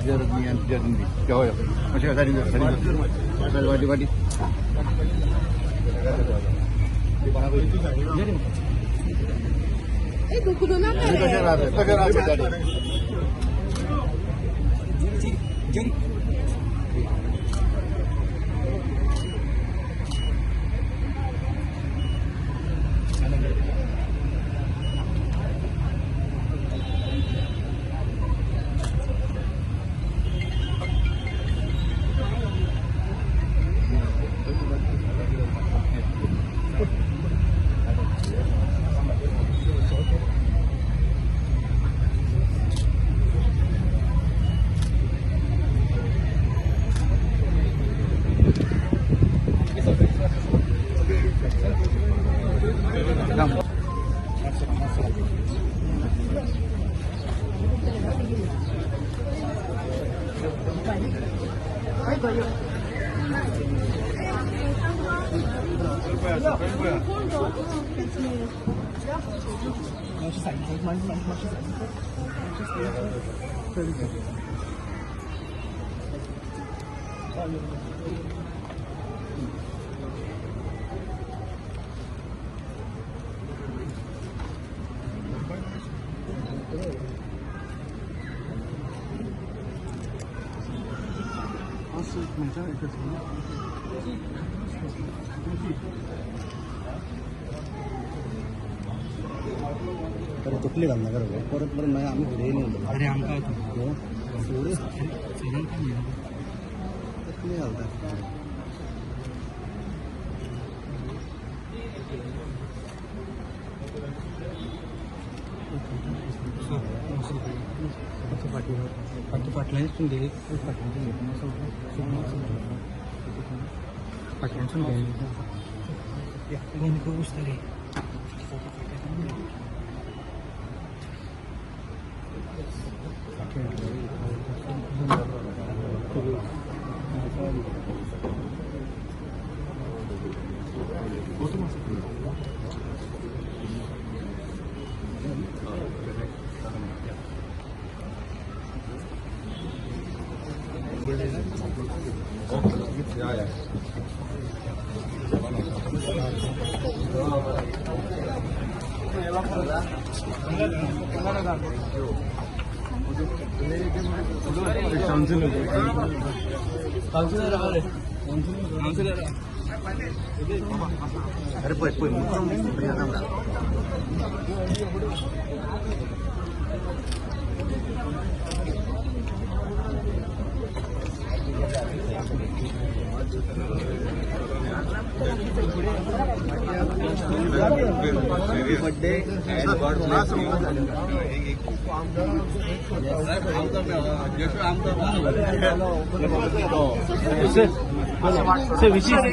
Jeremy and Jeremy. Jauh ya. Masih ada tadi. Wadi. Kudu napa? Jadi. तर तुटली घालणार का परत परत नाही आम्ही घरी नाही अरे आमका तुटली घालतात पाटलांसून गेले पाटलांसून गेले पुस्तक अरे पण बर्थडे विशेष